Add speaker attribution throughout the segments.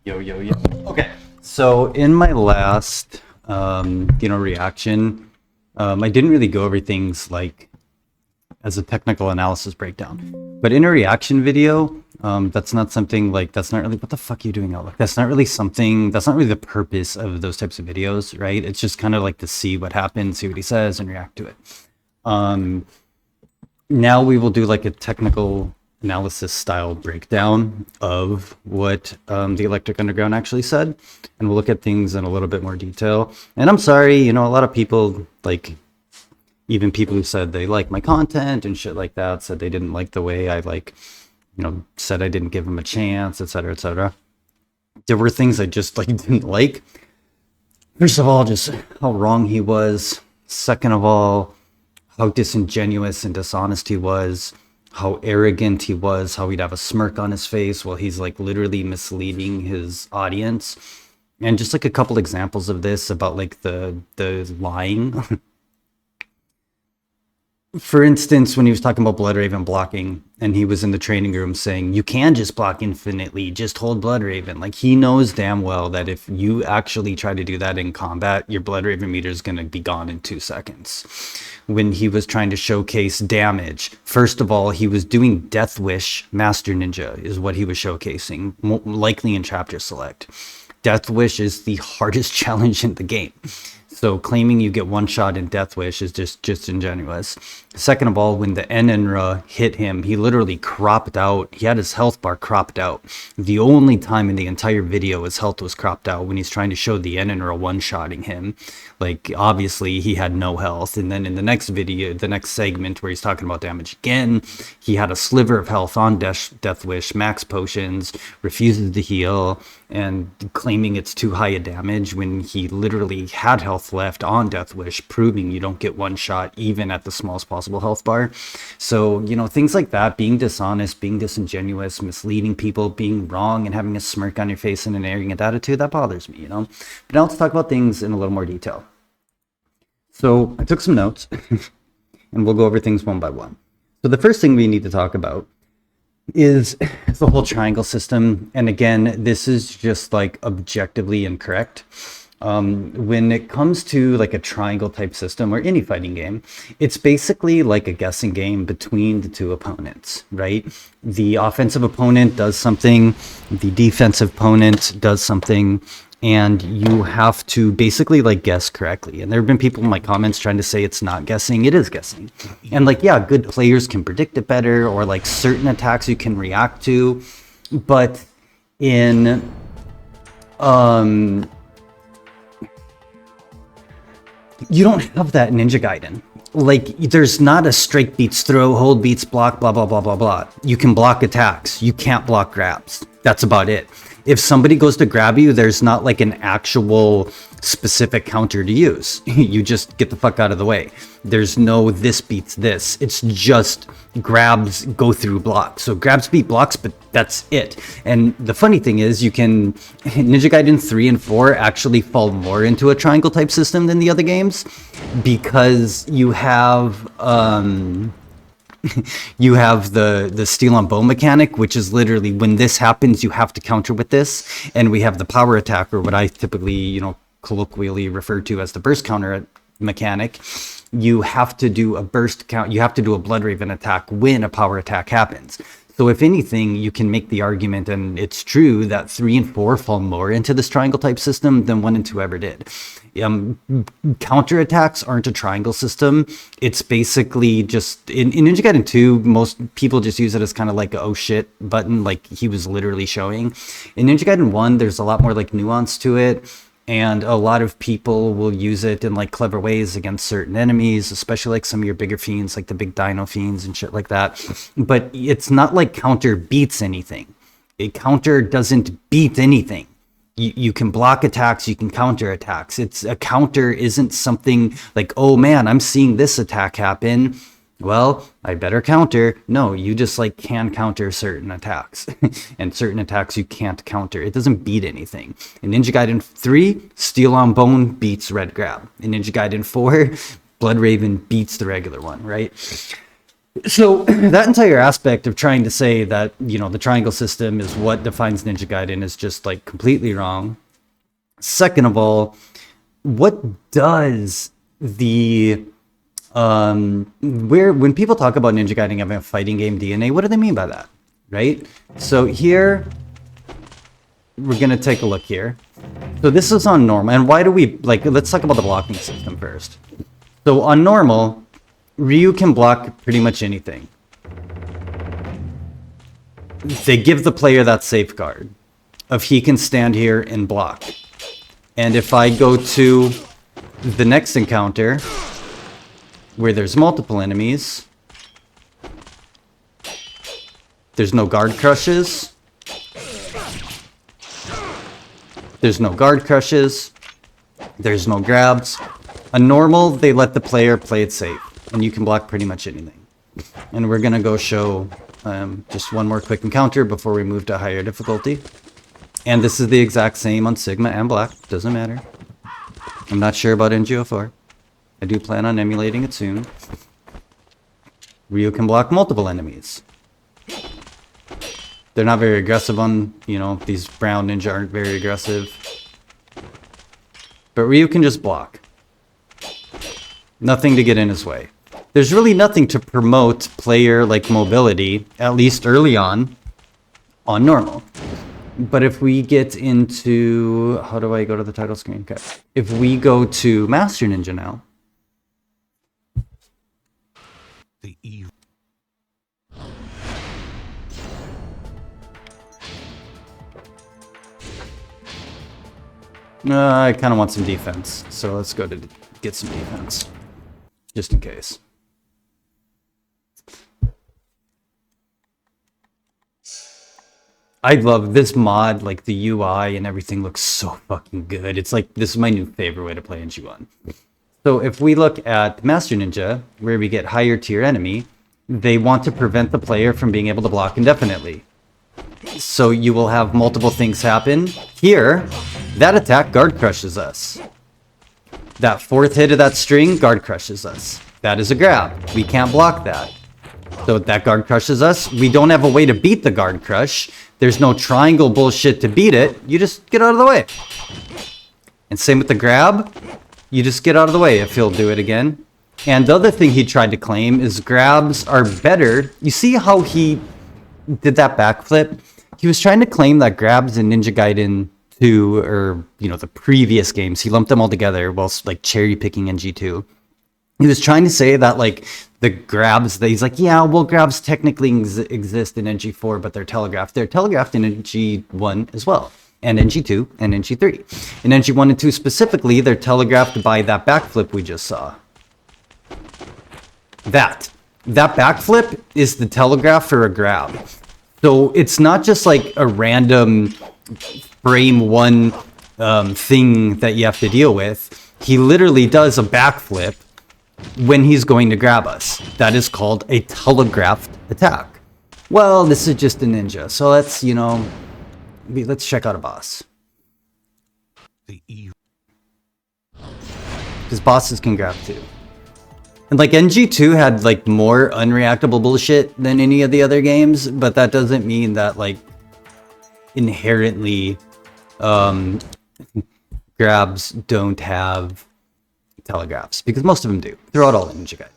Speaker 1: Yo, yo, yo. Okay. So in my last, reaction, I didn't really go over things like as a technical analysis breakdown. But in a reaction video, that's not something like, that's not really, what the fuck are you doing, Outlook? That's not really something, that's not really the purpose of those types of videos, right? It's just kind of like to see what happens, see what he says, and react to it. Now we will do like a technical analysis style breakdown of what the Electric Underground actually said, and we'll look at things in a little bit more detail. And I'm sorry, a lot of people, like even people who said they like my content and shit like that, said they didn't like the way I said I didn't give him a chance, etc., etc. There were things I just didn't like. First of all, just how wrong he was. Second of all, how disingenuous and dishonest he was, how arrogant he was, how he'd have a smirk on his face while he's literally misleading his audience. And just a couple examples of this about the lying. For instance, when he was talking about Bloodraven blocking, and he was in the training room saying, you can just block infinitely, just hold Bloodraven. He knows damn well that if you actually try to do that in combat, your Bloodraven meter is going to be gone in 2 seconds. When he was trying to showcase damage, first of all, he was doing Death Wish Master Ninja is what he was showcasing, likely in Chapter Select. Death Wish is the hardest challenge in the game. So claiming you get one shot in Death Wish is just disingenuous. Second of all, when the Enenra hit him, he literally cropped out. He had his health bar cropped out. The only time in the entire video his health was cropped out when he's trying to show the Enenra one-shotting him. Obviously, he had no health. And then in the next video, the next segment where he's talking about damage again, he had a sliver of health on Death Wish, max potions, refuses to heal, and claiming it's too high a damage when he literally had health left on Death Wish, proving you don't get one shot even at the smallest possible health bar. So, things like that, being dishonest, being disingenuous, misleading people, being wrong, and having a smirk on your face and an arrogant attitude, that bothers me, But now let's talk about things in a little more detail. So I took some notes, and we'll go over things one by one. So the first thing we need to talk about is the whole triangle system. And again, this is just objectively incorrect. When it comes to a triangle type system or any fighting game, it's basically like a guessing game between the two opponents, right? The offensive opponent does something, the defensive opponent does something, and you have to basically guess correctly. And there have been people in my comments trying to say it's not guessing. It is guessing. And yeah, good players can predict it better, or certain attacks you can react to. But in you don't have that in Ninja Gaiden. There's not a strike beats throw, hold beats block, blah, blah, blah, blah, blah. You can block attacks. You can't block grabs. That's about it. If somebody goes to grab you, there's not an actual specific counter to use. You just get the fuck out of the way. There's no this beats this. It's just grabs go through blocks. So grabs beat blocks, but that's it. And the funny thing is, you can, Ninja Gaiden 3 and 4 actually fall more into a triangle type system than the other games, because you have you have the steel on bone mechanic, which is literally when this happens, you have to counter with this. And we have the power attack, or what I typically, colloquially refer to as the burst counter mechanic. You have to do a burst count. You have to do a Bloodraven attack when a power attack happens. So if anything, you can make the argument, and it's true, that 3 and 4 fall more into this triangle type system than 1 and 2 ever did. Counter attacks aren't a triangle system. It's basically just in Ninja Gaiden 2, most people just use it as kind of a oh shit button, like he was literally showing. In Ninja Gaiden 1, there's a lot more nuance to it, and a lot of people will use it in clever ways against certain enemies, especially some of your bigger fiends, the big dino fiends and shit like that. But it's not counter beats anything. A counter doesn't beat anything. You can block attacks, you can counter attacks. It's a counter isn't something oh man, I'm seeing this attack happen, well, I better counter. No, you just can counter certain attacks. And certain attacks you can't counter. It doesn't beat anything. In Ninja Gaiden 3, Steel on Bone beats Red Grab. In Ninja Gaiden 4, Bloodraven beats the regular one, right? So that entire aspect of trying to say that, you know, the triangle system is what defines Ninja Gaiden is just like completely wrong. Second of all, what does the where when people talk about Ninja Gaiden having a fighting game DNA, what do they mean by that? Right? So here we're gonna take a look here. So this is on normal, and why do we like? Let's talk about the blocking system first. So on normal, Ryu can block pretty much anything. They give the player that safeguard of he can stand here and block. And if I go to the next encounter, where there's multiple enemies, there's no guard crushes. There's no guard crushes. There's no grabs. On normal, they let the player play it safe, and you can block pretty much anything. And we're gonna go show just one more quick encounter before we move to higher difficulty. And this is the exact same on Sigma and Black, doesn't matter. I'm not sure about NGO4. I do plan on emulating it soon. Ryu can block multiple enemies. They're not very aggressive on, you know, these brown ninja aren't very aggressive. But Ryu can just block. Nothing to get in his way. There's really nothing to promote player like mobility, at least early on normal. But if we get into, how do I go to the title screen? Okay. If we go to Master Ninja now.
Speaker 2: The evil.
Speaker 1: I kind of want some defense, so let's go to get some defense, just in case. I love this mod, like the UI and everything looks so fucking good. It's like, this is my new favorite way to play in G1. So if we look at Master Ninja, where we get higher tier enemy, they want to prevent the player from being able to block indefinitely. So you will have multiple things happen. Here, that attack guard crushes us. That fourth hit of that string guard crushes us. That is a grab. We can't block that. So that guard crushes us. We don't have a way to beat the guard crush. There's no triangle bullshit to beat it. You just get out of the way. And same with the grab. You just get out of the way if he'll do it again. And the other thing he tried to claim is grabs are better. You see how he did that backflip? He was trying to claim that grabs in Ninja Gaiden 2, or, you know, the previous games, he lumped them all together whilst, like, cherry picking NG2. He was trying to say that, like, the grabs, that he's like, yeah, well, grabs technically exist in NG4, but they're telegraphed. They're telegraphed in NG1 as well, and NG2, and NG3. In NG1 and 2 specifically, they're telegraphed by that backflip we just saw. That backflip is the telegraph for a grab. So it's not just like a random frame one thing that you have to deal with. He literally does a backflip when he's going to grab us. That is called a telegraphed attack. Well, this is just a ninja, so let's, you know, let's check out a boss. Because bosses can grab too. And like NG2 had like more unreactable bullshit than any of the other games, but that doesn't mean that like inherently grabs don't have telegraphs, because most of them do throughout all Ninja Gaiden.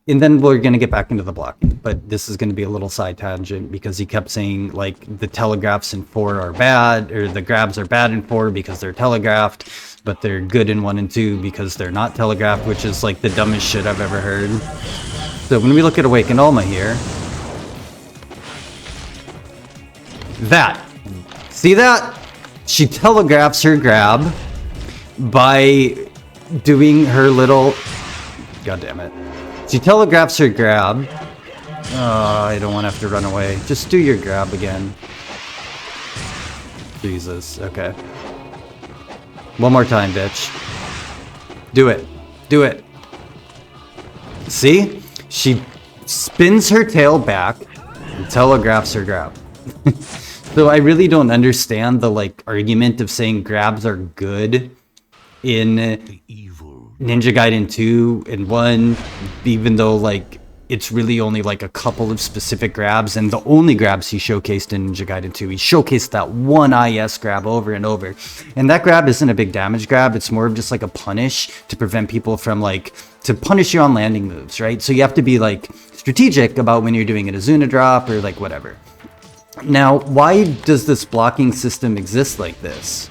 Speaker 1: And then we're going to get back into the blocking, but this is going to be a little side tangent because he kept saying like the telegraphs in 4 are bad, or the grabs are bad in 4 because they're telegraphed, but they're good in 1 and 2 because they're not telegraphed, which is like the dumbest shit I've ever heard. So when we look at Awakened Alma here, see that? She telegraphs her grab by doing her little, god damn it. She telegraphs her grab. Oh, I don't want to have to run away. Just do your grab again. Jesus, okay. One more time, bitch. Do it. Do it. See? She spins her tail back and telegraphs her grab. So I really don't understand the like argument of saying grabs are good in Ninja Gaiden 2 and 1, even though like it's really only like a couple of specific grabs, and the only grabs he showcased in Ninja Gaiden 2, he showcased that one IS grab over and over. And that grab isn't a big damage grab, it's more of just like a punish to prevent people from like, to punish you on landing moves, right? So you have to be like strategic about when you're doing an Azuna drop or like whatever. Now, why does this blocking system exist like this?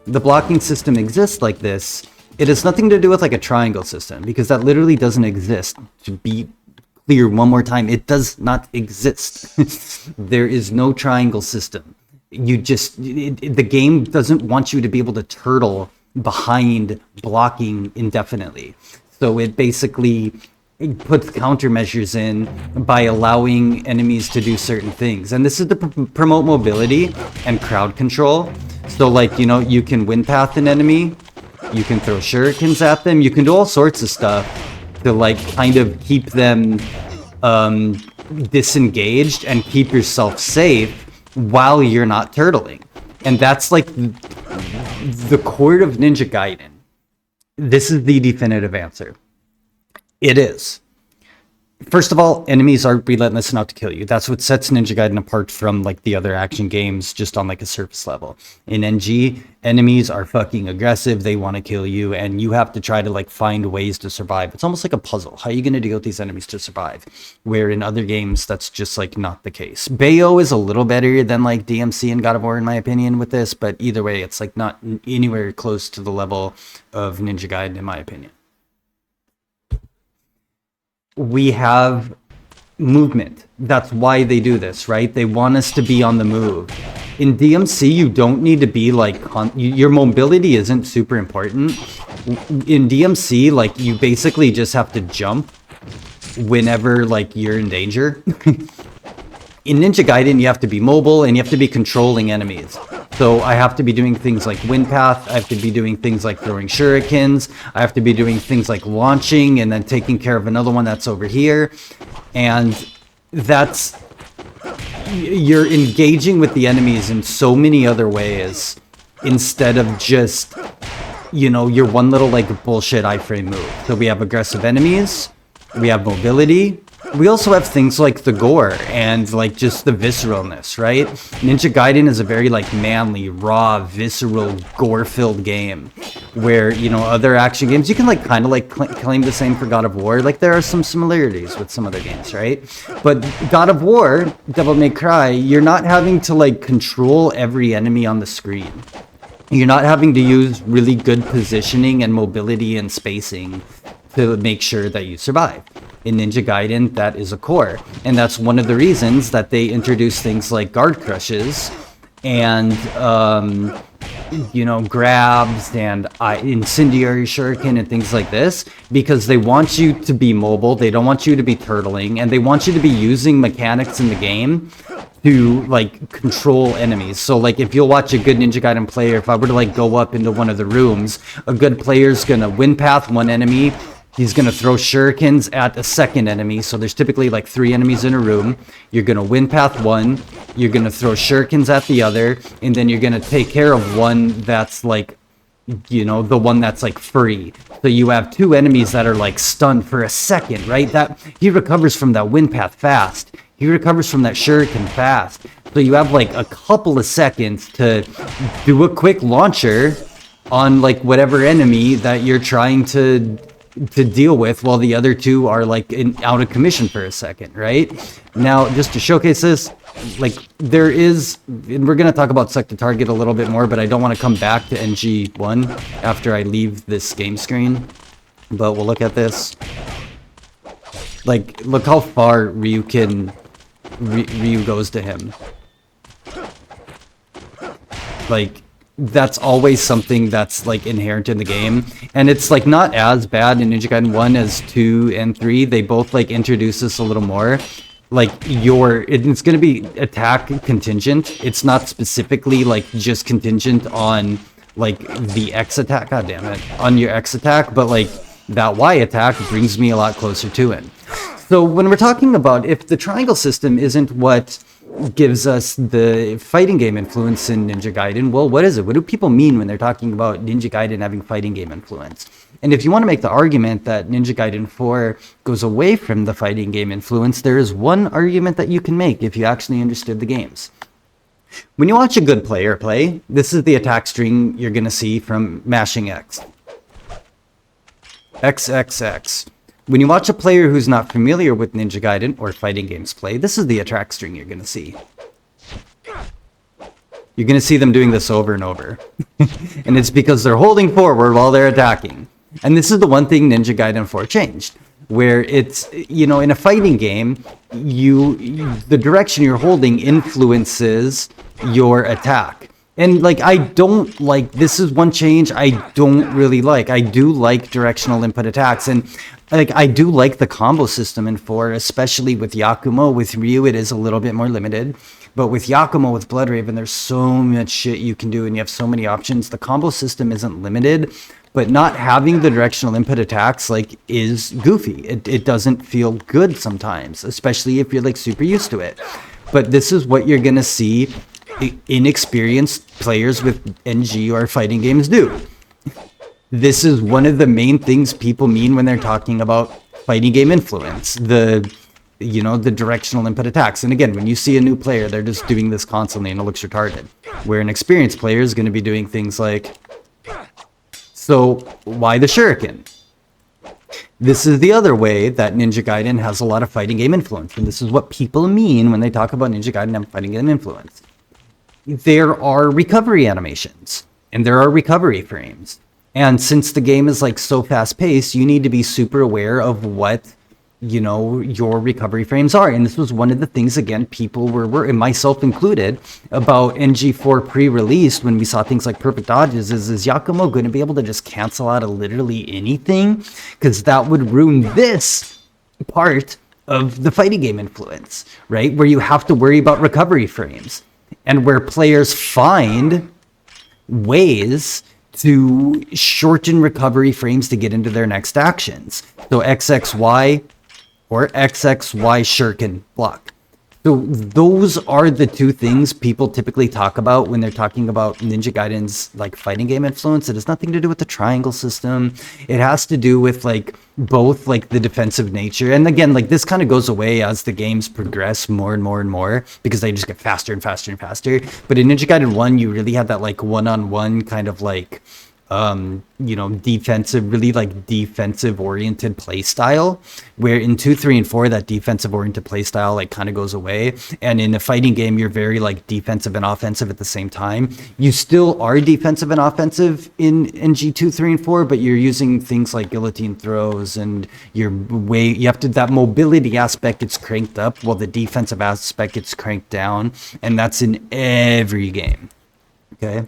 Speaker 1: The blocking system exists like this. It has nothing to do with like a triangle system, because that literally doesn't exist. To be clear one more time, it does not exist. There is no triangle system. You just, the game doesn't want you to be able to turtle behind blocking indefinitely. So it basically puts countermeasures in by allowing enemies to do certain things. And this is to promote mobility and crowd control. So like, you know, you can wind path an enemy, you can throw shurikens at them, you can do all sorts of stuff to like kind of keep them disengaged and keep yourself safe while you're not turtling. And that's like the core of Ninja Gaiden. This is the definitive answer. It is. First of all, enemies are relentless enough to kill you. That's what sets Ninja Gaiden apart from like the other action games just on like a surface level. In NG, enemies are fucking aggressive. They want to kill you, and you have to try to like find ways to survive. It's almost like a puzzle. How are you going to deal with these enemies to survive? Where in other games, that's just like not the case. Bayo is a little better than like DMC and God of War in my opinion with this, but either way, it's like not anywhere close to the level of Ninja Gaiden in my opinion. We have movement. That's why they do this, right? They want us to be on the move. In DMC, you don't need to be like, your mobility isn't super important. In DMC, like you basically just have to jump whenever like you're in danger. In Ninja Gaiden, you have to be mobile and you have to be controlling enemies. So I have to be doing things like wind path, I have to be doing things like throwing shurikens, I have to be doing things like launching and then taking care of another one that's over here. And that's, you're engaging with the enemies in so many other ways instead of just, you know, your one little like bullshit iframe move. So we have aggressive enemies, we have mobility, we also have things like the gore and like just the visceralness, right? Ninja Gaiden is a very like manly, raw, visceral, gore-filled game where, you know, other action games, you can like kind of like claim the same for God of War. Like there are some similarities with some other games, right? But God of War, Devil May Cry, you're not having to like control every enemy on the screen. You're not having to use really good positioning and mobility and spacing to make sure that you survive. In Ninja Gaiden, that is a core. And that's one of the reasons that they introduce things like guard crushes and, you know, grabs and incendiary shuriken and things like this, because they want you to be mobile, they don't want you to be turtling, and they want you to be using mechanics in the game to like control enemies. So like if you'll watch a good Ninja Gaiden player, if I were to like go up into one of the rooms, a good player's gonna wind path one enemy, he's going to throw shurikens at a second enemy. So there's typically like 3 enemies in a room. You're going to wind path one, you're going to throw shurikens at the other, and then you're going to take care of one that's like, you know, the one that's like free. So you have 2 enemies that are like stunned for a second, right? That he recovers from that wind path fast. He recovers from that shuriken fast. So you have like a couple of seconds to do a quick launcher on like whatever enemy that you're trying to deal with, while the other 2 are like out of commission for a second, right? Now, just to showcase this, like there is, and we're going to talk about Select to Target a little bit more, but I don't want to come back to NG1 after I leave this game screen, but we'll look at this. Like, look how far Ryu goes to him. Like, that's always something that's like inherent in the game, and it's like not as bad in Ninja Gaiden 1 as 2 and 3. They both like introduce this a little more. Like it's going to be attack contingent. It's not specifically like just contingent on like the X attack, god damn it, on your X attack, but like that Y attack brings me a lot closer to it. So when we're talking about if the triangle system isn't what gives us the fighting game influence in Ninja Gaiden. Well, what is it? What do people mean when they're talking about Ninja Gaiden having fighting game influence? And if you want to make the argument that Ninja Gaiden 4 goes away from the fighting game influence, there is one argument that you can make if you actually understood the games. When you watch a good player play, this is the attack string you're going to see from mashing X. X, X, X. When you watch a player who's not familiar with Ninja Gaiden or fighting games play, this is the attack string you're going to see. You're going to see them doing this over and over. And it's because they're holding forward while they're attacking. And this is the one thing Ninja Gaiden 4 changed, where it's, you know, in a fighting game, the direction you're holding influences your attack. And like, I don't like, this is one change I don't really like. I do like directional input attacks, and like, I do like the combo system in 4, especially with Yakumo. With Ryu, it is a little bit more limited. But with Yakumo, with Bloodraven, there's so much shit you can do, and you have so many options. The combo system isn't limited, but not having the directional input attacks, like, is goofy. It doesn't feel good sometimes, especially if you're, like, super used to it. But this is what you're gonna see inexperienced players with NG or fighting games do. This is one of the main things people mean when they're talking about fighting game influence, the directional input attacks. And again, when you see a new player, they're just doing this constantly and it looks retarded. Where an experienced player is going to be doing things like, so why the shuriken? This is the other way that Ninja Gaiden has a lot of fighting game influence. And this is what people mean when they talk about Ninja Gaiden and fighting game influence. There are recovery animations and there are recovery frames. And since the game is like so fast paced, you need to be super aware of what, you know, your recovery frames are. And this was one of the things, again, people were and myself included, about NG4 pre-released when we saw things like perfect dodges. Is Yakumo going to be able to just cancel out of literally anything? Because that would ruin this part of the fighting game influence, right? Where you have to worry about recovery frames. And where players find ways to shorten recovery frames to get into their next actions. So XXY or XXY shuriken block. So those are the two things people typically talk about when they're talking about Ninja Gaiden's like fighting game influence. It has nothing to do with the triangle system. It has to do with like both like the defensive nature. And again, like this kind of goes away as the games progress more and more and more because they just get faster and faster and faster. But in Ninja Gaiden 1, you really had that like one-on-one kind of like defensive, really like defensive oriented play style, where in 2, 3, and 4 that defensive oriented play style like kind of goes away. And in a fighting game, you're very like defensive and offensive at the same time. You still are defensive and offensive in NG2, 3, and 4, but you're using things like guillotine throws, and you have to, that mobility aspect gets cranked up while the defensive aspect gets cranked down, and that's in every game. Okay.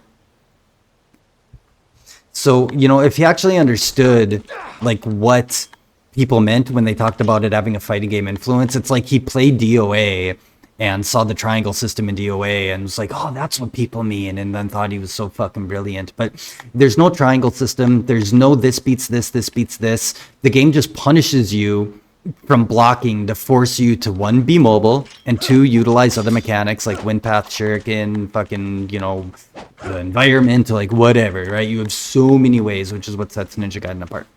Speaker 1: So, you know, if you actually understood like what people meant when they talked about it having a fighting game influence, it's like he played DOA and saw the triangle system in DOA and was like, oh, that's what people mean, and then thought he was so fucking brilliant. But there's no triangle system. There's no this beats this, this beats this. The game just punishes you from blocking to force you to, 1, be mobile, and 2, utilize other mechanics like wind path, shuriken, fucking, you know, the environment, like whatever, right? You have so many ways, which is what sets Ninja Gaiden apart.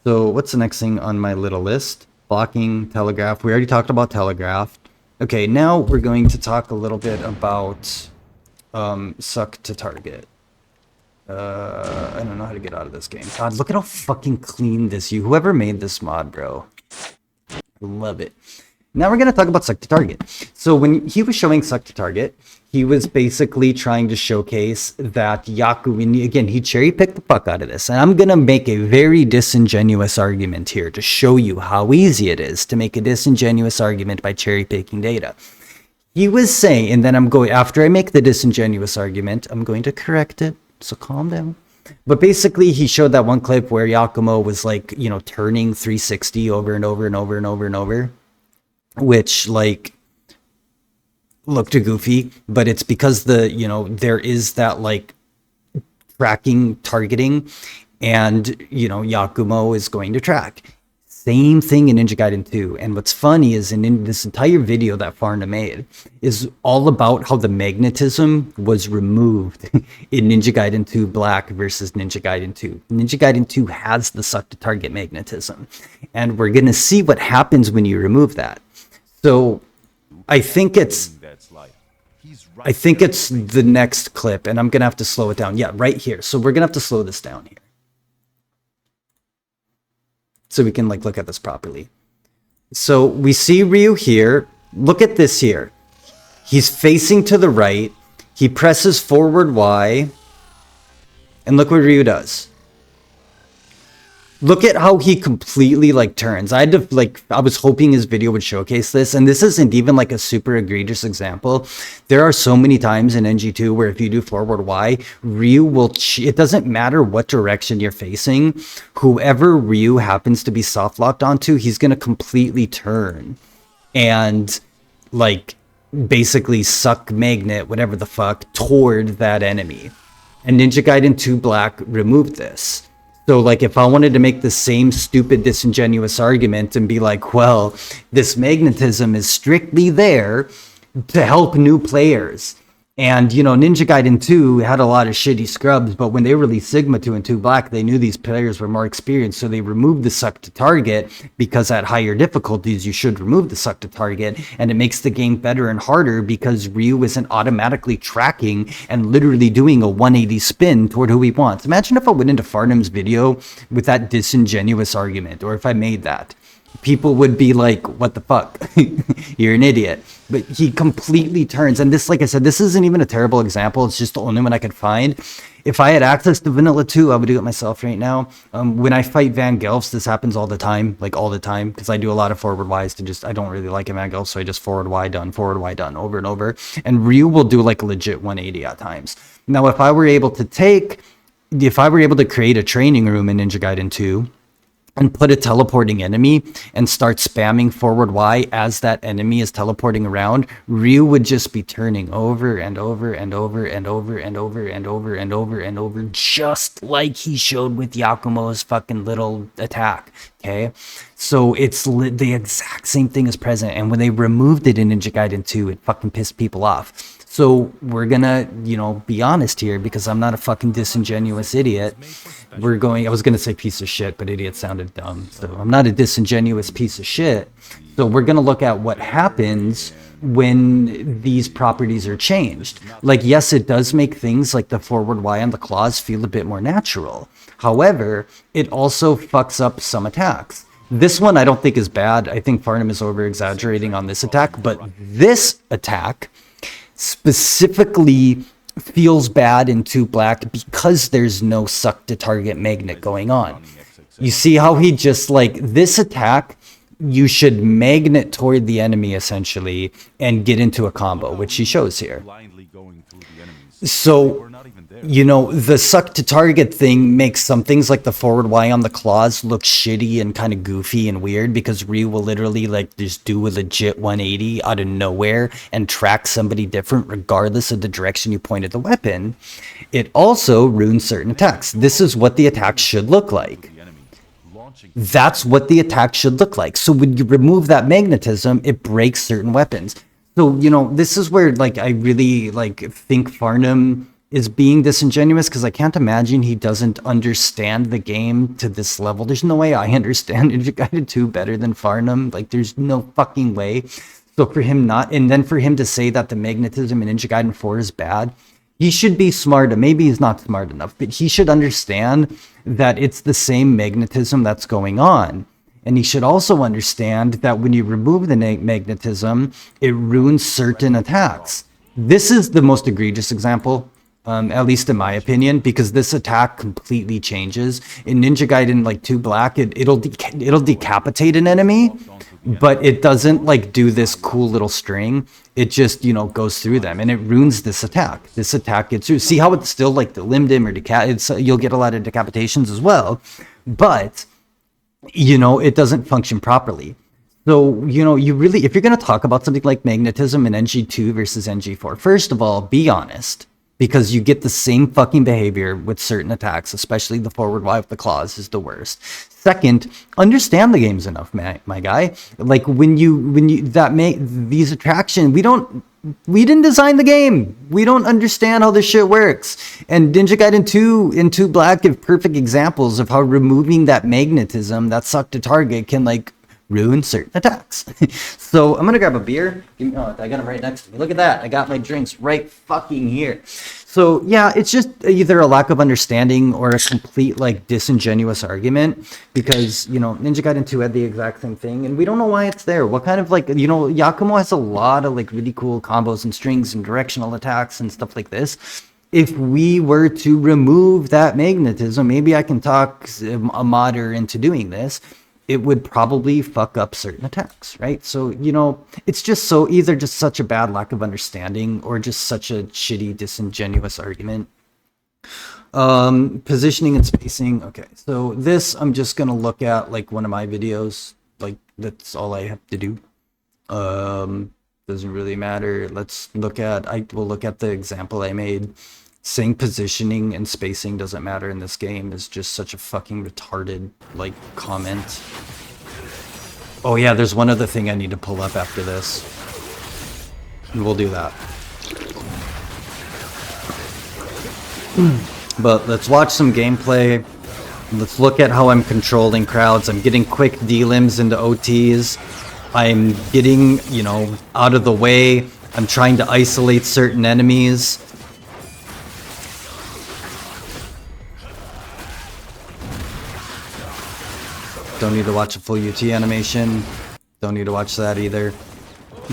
Speaker 1: So what's the next thing on my little list? Blocking, telegraph. We already talked about telegraph. Okay, now we're going to talk a little bit about suck to target. I don't know how to get out of this game. God, look at how fucking clean whoever made this mod, bro. I love it. Now we're going to talk about suck to target. So when he was showing suck to target, he was basically trying to showcase that Yaku, again, he cherry picked the fuck out of this. And I'm going to make a very disingenuous argument here to show you how easy it is to make a disingenuous argument by cherry picking data. He was saying, and then after I make the disingenuous argument, I'm going to correct it. So calm down. But basically, he showed that one clip where Yakumo was like, you know, turning 360 over and over and over and over and over, which like looked goofy, but it's because there is that like tracking targeting, and, you know, Yakumo is going to track. same thing in Ninja Gaiden 2. And what's funny is in this entire video that Farna made is all about how the magnetism was removed in Ninja Gaiden 2 Black versus Ninja Gaiden 2. Ninja Gaiden 2 has the suck to target magnetism. And we're going to see what happens when you remove that. So I think it's the next clip, and I'm going to have to slow it down. Yeah, right here. So we're going to have to slow this down here, so we can like look at this properly. So we see Ryu here. Look at this here. He's facing to the right. He presses forward Y. And look what Ryu does. Look at how he completely like turns. I was hoping his video would showcase this, and this isn't even like a super egregious example. There are so many times in NG2 where if you do forward Y, Ryu will, it doesn't matter what direction you're facing, whoever Ryu happens to be soft locked onto, he's gonna completely turn and like basically suck magnet, whatever the fuck, toward that enemy. And Ninja Gaiden 2 Black removed this. So like if I wanted to make the same stupid disingenuous argument and be like, well, this magnetism is strictly there to help new players. And, you know, Ninja Gaiden 2 had a lot of shitty scrubs, but when they released Sigma 2 and 2 Black, they knew these players were more experienced, so they removed the suck to target, because at higher difficulties, you should remove the suck to target, and it makes the game better and harder because Ryu isn't automatically tracking and literally doing a 180 spin toward who he wants. Imagine if I went into Farnham's video with that disingenuous argument, or if I made that. People would be like, what the fuck? You're an idiot. But he completely turns. And this, like I said, this isn't even a terrible example. It's just the only one I could find. If I had access to Vanilla 2, I would do it myself right now. When I fight Van Gelfs, this happens all the time. Like all the time. Because I do a lot of forward Ys to just, I don't really like a Van Gelf. So I just forward Y done, over and over. And Ryu will do like legit 180 at times. Now, if I were able to create a training room in Ninja Gaiden 2, and put a teleporting enemy and start spamming forward Y as that enemy is teleporting around, Ryu would just be turning over and over and over and over and over and over and over and over, just like he showed with Yakumo's fucking little attack. Okay, so it's the exact same thing is present, and when they removed it in Ninja Gaiden 2, it fucking pissed people off. So we're gonna, you know, be honest here, because I'm not a fucking disingenuous idiot. I was gonna say piece of shit, but idiot sounded dumb. So I'm not a disingenuous piece of shit. So we're gonna look at what happens when these properties are changed. Like, yes, it does make things like the forward Y and the claws feel a bit more natural. However, it also fucks up some attacks. This one I don't think is bad. I think Farnham is over-exaggerating on this attack, but this attack specifically feels bad in 2 Black because there's no suck to target magnet going on. You see how he just like this attack, you should magnet toward the enemy essentially and get into a combo, which he shows here. So, you know, the suck to target thing makes some things like the forward Y on the claws look shitty and kind of goofy and weird, because Ryu will literally like just do a legit 180 out of nowhere and track somebody different regardless of the direction you pointed the weapon. It also ruins certain attacks. This is what the attack should look like. That's what the attack should look like. So when you remove that magnetism, it breaks certain weapons. So, you know, this is where like I really like think Farnham is being disingenuous, because I can't imagine he doesn't understand the game to this level. There's no way I understand Ninja Gaiden 2 better than Farnham. Like, there's no fucking way. So for him not, and then for him to say that the magnetism in Ninja Gaiden 4 is bad, he should be smarter. Maybe he's not smart enough, but he should understand that it's the same magnetism that's going on. And he should also understand that when you remove the magnetism, it ruins certain attacks. This is the most egregious example, at least in my opinion, because this attack completely changes. In Ninja Gaiden like 2 Black, it'll decapitate an enemy, but it doesn't like do this cool little string. It just, you know, goes through them, and it ruins this attack. This attack gets through. See how it's still like the limb dim or you'll get a lot of decapitations as well, but you know, it doesn't function properly. So, you know, you really, if you're going to talk about something like magnetism in NG2 versus NG4, first of all, be honest, because you get the same fucking behavior with certain attacks, especially the forward Y with the claws is the worst. Second, understand the games enough, my guy. Like when you that make these attraction, we didn't design the game. We don't understand how this shit works. And Ninja Gaiden 2 and 2 Black give perfect examples of how removing that magnetism, that suck to target, can like ruin certain attacks. So I'm gonna grab a beer. Oh, I got them right next to me. Look at that. I got my drinks right fucking here. So yeah, it's just either a lack of understanding or a complete like disingenuous argument, because you know Ninja Gaiden 2 had the exact same thing and we don't know why it's there. What kind of like, you know, Yakumo has a lot of like really cool combos and strings and directional attacks and stuff like this. If we were to remove that magnetism, maybe I can talk a modder into doing this, it would probably fuck up certain attacks, right? So, you know, it's just so either just such a bad lack of understanding or just such a shitty, disingenuous argument. Positioning and spacing. Okay, so this I'm just gonna look at like one of my videos. Like that's all I have to do. Doesn't really matter. We'll look at the example I made. Saying positioning and spacing doesn't matter in this game is just such a fucking retarded, like, comment. Oh yeah, there's one other thing I need to pull up after this. And we'll do that. But let's watch some gameplay. Let's look at how I'm controlling crowds. I'm getting quick D-limbs into OTs. I'm getting, you know, out of the way. I'm trying to isolate certain enemies. Don't need to watch a full UT animation. Don't need to watch that either.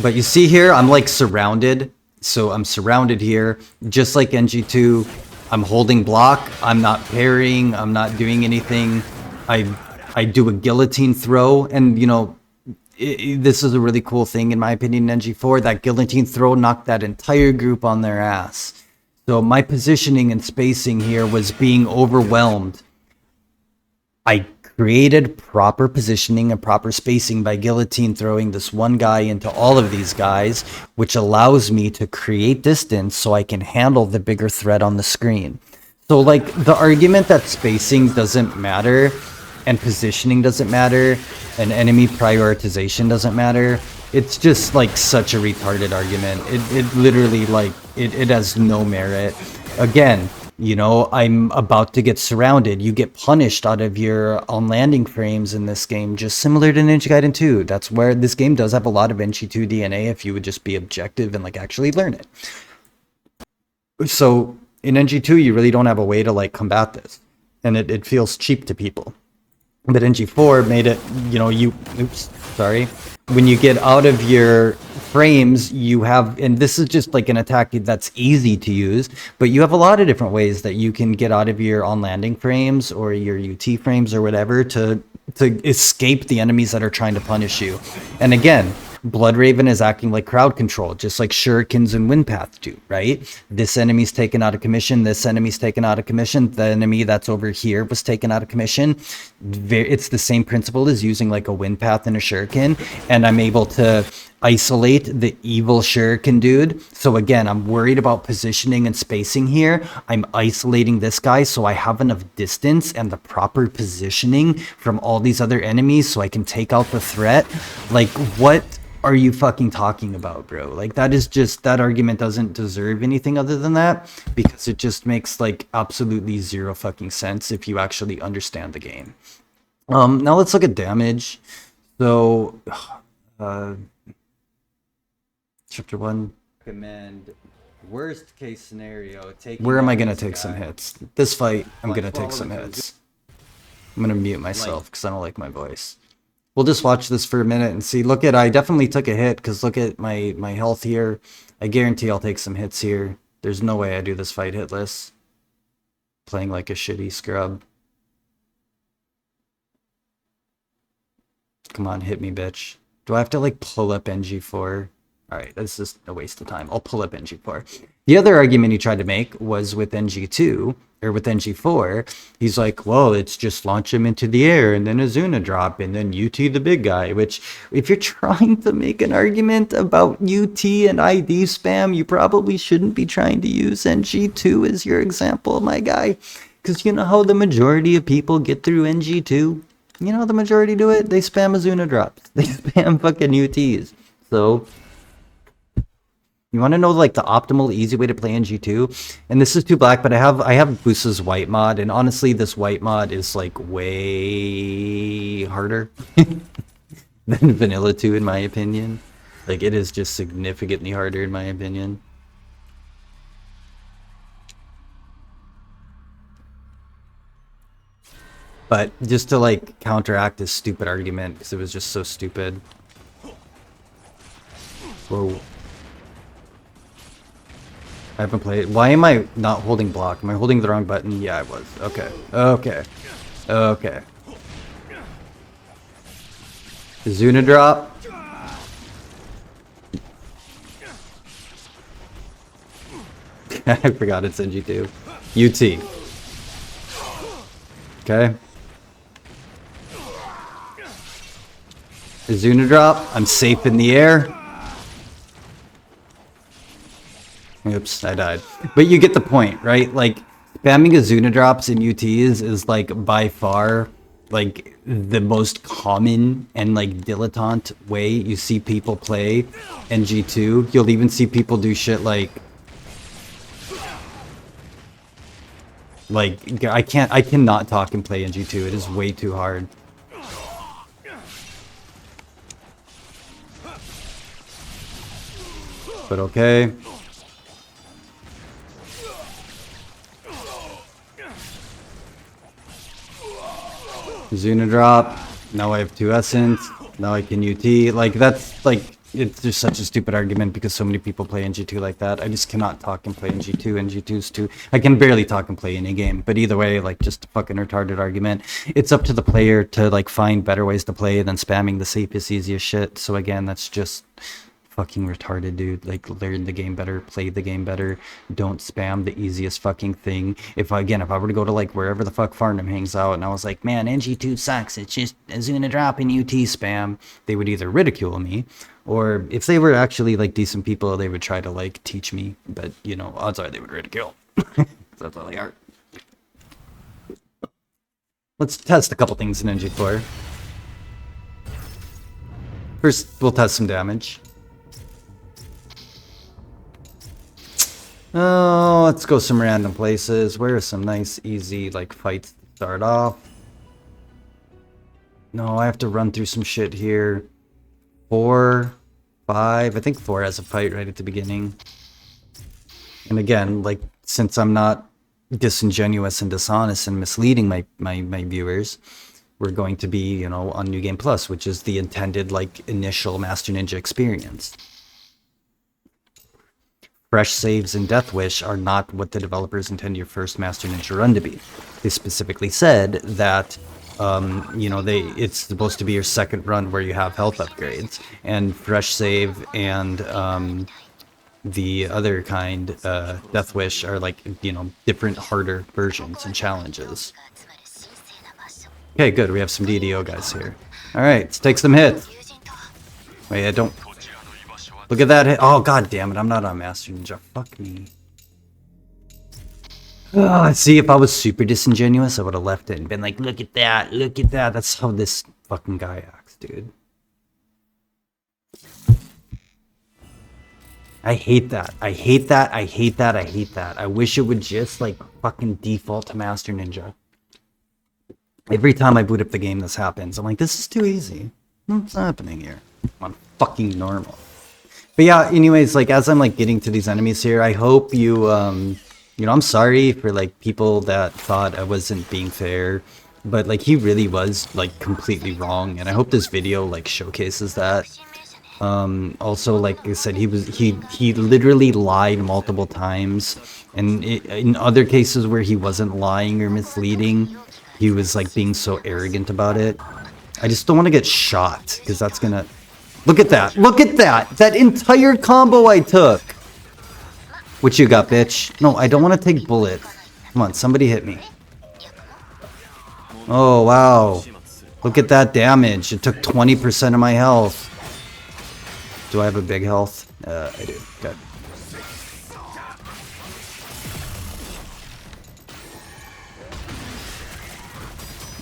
Speaker 1: But you see here, I'm like surrounded. So I'm surrounded here, just like NG2. I'm holding block. I'm not parrying. I'm not doing anything. I do a guillotine throw, and you know, this is a really cool thing in my opinion in NG4. That guillotine throw knocked that entire group on their ass. So my positioning and spacing here was being overwhelmed. I created proper positioning and proper spacing by guillotine throwing this one guy into all of these guys, which allows me to create distance so I can handle the bigger threat on the screen. So like the argument that spacing doesn't matter and positioning doesn't matter and enemy prioritization doesn't matter, it's just like such a retarded argument. It literally like it has no merit. Again, you know, I'm about to get surrounded. You get punished out of your on landing frames in this game, just similar to Ninja Gaiden 2. That's where this game does have a lot of NG2 DNA if you would just be objective and like actually learn it. So in NG2, you really don't have a way to like combat this. And it feels cheap to people. But NG4 made it, you know, when you get out of your frames, you have, and this is just like an attack that's easy to use, but you have a lot of different ways that you can get out of your on landing frames or your UT frames or whatever to escape the enemies that are trying to punish you. And again, Bloodraven is acting like crowd control, just like shurikens and wind path do, right? This enemy's taken out of commission, this enemy's taken out of commission, the enemy that's over here was taken out of commission. It's the same principle as using like a wind path and a shuriken, and I'm able to isolate the evil shuriken dude. So again, I'm worried about positioning and spacing here. I'm isolating this guy so I have enough distance and the proper positioning from all these other enemies so I can take out the threat. Like, what are you fucking talking about, bro? Like, that is just, that argument doesn't deserve anything other than that, because it just makes like absolutely zero fucking sense if you actually understand the game. Now let's look at damage. So chapter 1, recommend worst case scenario. Where am I gonna take some hits? This fight, I'm gonna take some hits. I'm gonna mute myself because I don't like my voice. We'll just watch this for a minute and see. Look at, I definitely took a hit because look at my health here. I guarantee I'll take some hits here. There's no way I do this fight hitless. Playing like a shitty scrub. Come on, hit me, bitch. Do I have to like pull up NG4? Alright, that's just a waste of time. I'll pull up NG4. The other argument he tried to make was with NG2, or with NG4, he's like, well, it's just launch him into the air, and then a Zuna drop, and then UT the big guy, which, if you're trying to make an argument about UT and ID spam, you probably shouldn't be trying to use NG2 as your example, my guy. Because you know how the majority of people get through NG2? you know how the majority do it? They spam Azuna drops. They spam fucking UTs. So you want to know like the optimal easy way to play in G2? And this is too black, but I have Boosa's white mod, and honestly this white mod is like way harder than vanilla 2 in my opinion. Like it is just significantly harder in my opinion. But just to like counteract this stupid argument, because it was just so stupid. Whoa. I haven't played. Why am I not holding block? Am I holding the wrong button? Yeah, I was. Okay. Okay. Okay. Zuna drop. I forgot it's NG2. UT. Okay. Zuna drop. I'm safe in the air. Oops, I died. But you get the point, right? Like, spamming Azuna drops in UTs is, like, by far, like, the most common and, like, dilettante way you see people play NG2. You'll even see people do shit like... I cannot talk and play NG2. It is way too hard. But okay. Zuna drop. Now I have 2 Essence. Now I can UT. Like, that's, like, it's just such a stupid argument because so many people play NG2 like that. I just cannot talk and play NG2. NG2's too... I can barely talk and play any game. But either way, like, just a fucking retarded argument. It's up to the player to, like, find better ways to play than spamming the safest, easiest shit. So again, that's just... fucking retarded, dude. Like, learn the game better, play the game better, don't spam the easiest fucking thing. If I were to go to like wherever the fuck Farnham hangs out and I was like, man, NG2 sucks, it's just Azuna drop and UT spam, they would either ridicule me, or if they were actually like decent people, they would try to like teach me, but you know, odds are they would ridicule. That's all they are. Let's test a couple things in NG4. First, we'll test some damage. Oh, let's go some random places. Where are some nice, easy, like, fights to start off? No, I have to run through some shit here. 4, 5. I think 4 has a fight right at the beginning. And again, like, since I'm not disingenuous and dishonest and misleading my viewers, we're going to be, you know, on New Game Plus, which is the intended, like, initial Master Ninja experience. Fresh saves and Death Wish are not what the developers intend your first Master Ninja run to be. They specifically said that, you know, it's supposed to be your second run where you have health upgrades. And Fresh Save and the other kind, Death Wish, are like, you know, different, harder versions and challenges. Okay, good. We have some DDO guys here. Alright, let's take some hits. Wait, I don't... Look at that hit. Oh, god damn it. I'm not on Master Ninja. Fuck me. See, if I was super disingenuous, I would have left it and been like, look at that. Look at that. That's how this fucking guy acts, dude. I hate that. I hate that. I hate that. I hate that. I wish it would just, like, fucking default to Master Ninja. Every time I boot up the game, this happens. I'm like, this is too easy. What's happening here? I'm on fucking normal. But yeah, anyways, like, as I'm, like, getting to these enemies here, I hope you, you know, I'm sorry for, like, people that thought I wasn't being fair, but, like, he really was, like, completely wrong, and I hope this video, like, showcases that. Also, like I said, he literally lied multiple times, and in other cases where he wasn't lying or misleading, he was, like, being so arrogant about it. I just don't want to get shot, because that's gonna... Look at that! Look at that! That entire combo I took! What you got, bitch? No, I don't want to take bullets. Come on, somebody hit me. Oh, wow. Look at that damage. It took 20% of my health. Do I have a big health? I do. Good.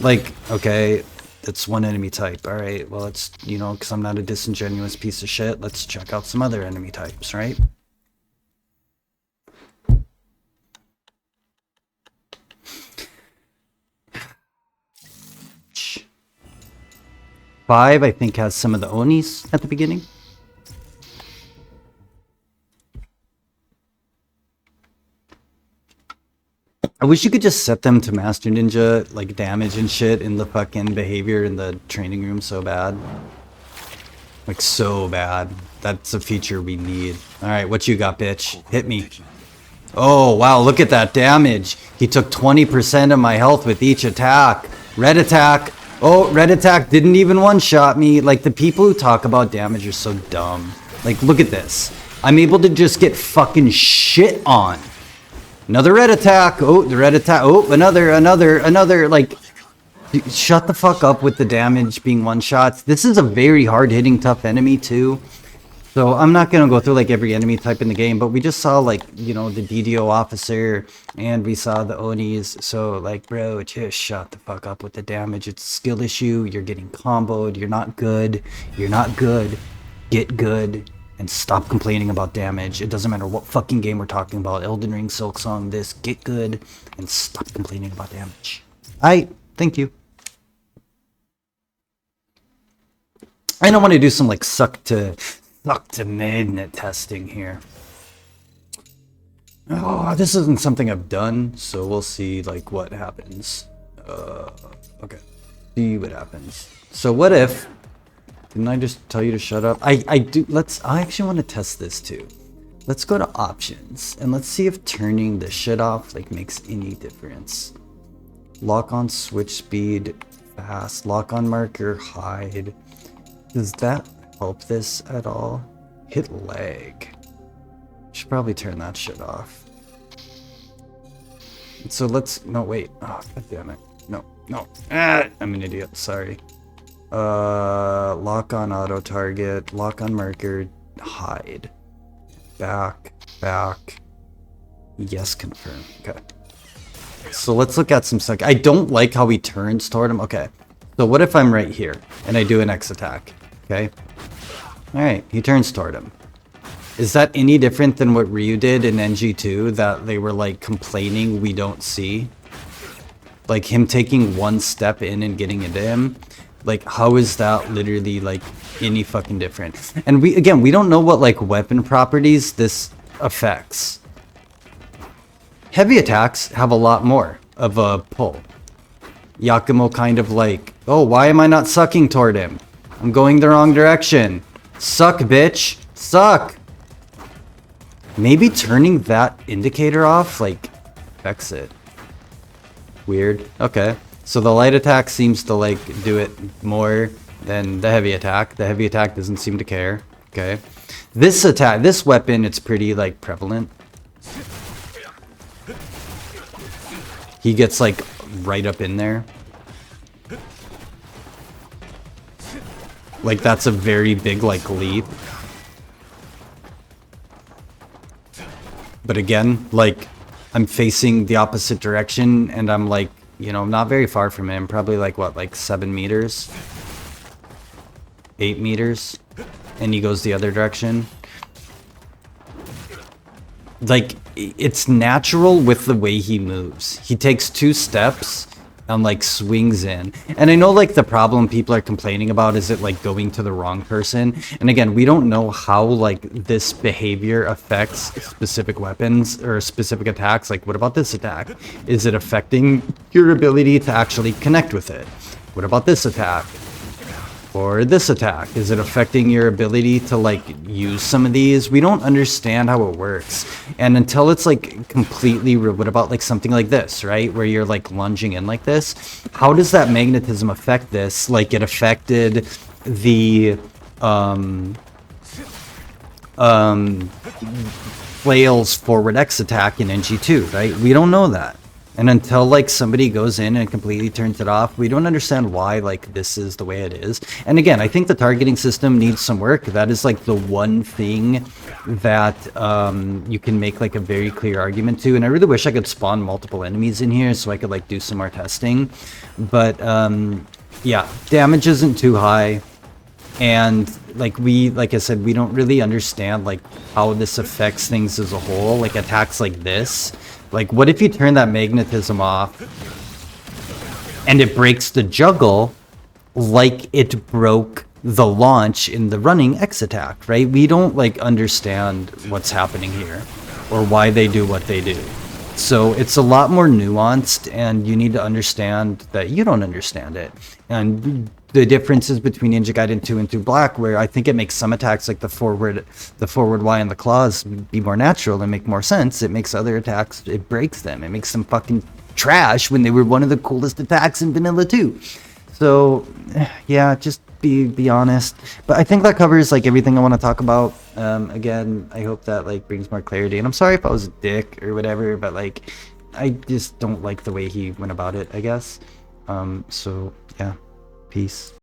Speaker 1: Like, okay. It's one enemy type. All right, well, it's, you know, because I'm not a disingenuous piece of shit, let's check out some other enemy types, right? Five, I think, has some of the Onis at the beginning. I wish you could just set them to Master Ninja, like, damage and shit in the fucking behavior in the training room so bad. Like, so bad. That's a feature we need. Alright, what you got, bitch? Hit me. Oh, wow, look at that damage. He took 20% of my health with each attack. Red attack. Oh, red attack didn't even one-shot me. Like, the people who talk about damage are so dumb. Like, look at this. I'm able to just get fucking shit on. Another red attack. Oh, the red attack. Oh, another. Like, shut the fuck up with the damage being one-shots. This is a very hard-hitting, tough enemy, too. So I'm not going to go through, like, every enemy type in the game, but we just saw, like, you know, the DDO officer, and we saw the Onis. So, like, bro, just shut the fuck up with the damage. It's a skill issue. You're getting comboed. You're not good. You're not good. Get good. And stop complaining about damage. It doesn't matter what fucking game we're talking about. Elden Ring, Silksong, this. Get good and stop complaining about damage. Thank you. I don't want to do some like suck to magnet testing here. Oh, this isn't something I've done, so we'll see like what happens. Okay. See what happens. So what if, didn't I just tell you to shut up? I actually want to test this too. Let's go to options and let's see if turning this shit off like makes any difference. Lock on switch speed, fast, lock on marker, hide. Does that help this at all? Hit lag. Should probably turn that shit off. So let's, no wait, oh god damn it. No, I'm an idiot, sorry. Lock on auto target, lock on marker, hide. Back, yes, confirm. Okay. So let's look at some stuff. I don't like how he turns toward him. Okay. So what if I'm right here and I do an X attack? Okay. Alright, he turns toward him. Is that any different than what Ryu did in NG2 that they were like complaining we don't see? Like him taking one step in and getting into him? Like, how is that literally like any fucking different? And we don't know what like weapon properties this affects. Heavy attacks have a lot more of a pull. Yakumo kind of like, oh, why am I not sucking toward him? I'm going the wrong direction. Suck, bitch. Suck. Maybe turning that indicator off like affects it. Weird. Okay. So the light attack seems to like do it more than the heavy attack. The heavy attack doesn't seem to care. Okay. This attack, this weapon, it's pretty like prevalent. He gets like right up in there. Like that's a very big like leap. But again, like I'm facing the opposite direction and I'm like, you know, not very far from him. Probably like what, like 7 meters? 8 meters? And he goes the other direction. Like, it's natural with the way he moves. He takes 2 steps and like swings in. And I know like the problem people are complaining about is it like going to the wrong person. And again, we don't know how like this behavior affects specific weapons or specific attacks. Like what about this attack? Is it affecting your ability to actually connect with it? What about this attack? Or this attack? Is it affecting your ability to like use some of these? We don't understand how it works. And until it's like completely, what about like something like this, right? Where you're like lunging in like this. How does that magnetism affect this? Like it affected the flail's forward X attack in NG2, right? We don't know that. And until like somebody goes in and completely turns it off, we don't understand why like this is the way it is. And again, I think the targeting system needs some work. That is like the one thing that you can make like a very clear argument to. And I really wish I could spawn multiple enemies in here so I could like do some more testing. But Yeah, damage isn't too high. And like I said, we don't really understand like how this affects things as a whole, like attacks like this. Like what if you turn that magnetism off and it breaks the juggle like it broke the launch in the running X attack, right? We don't like understand what's happening here or why they do what they do. So it's a lot more nuanced, and you need to understand that you don't understand it. And the differences between Ninja Gaiden 2 and 2 Black, where I think it makes some attacks like the forward Y and the claws be more natural and make more sense. It makes other attacks, it breaks them. It makes them fucking trash when they were one of the coolest attacks in Vanilla 2. So yeah, just be honest. But I think that covers like everything I want to talk about. Again, I hope that like brings more clarity. And I'm sorry if I was a dick or whatever, but like I just don't like the way he went about it, I guess. So yeah, peace.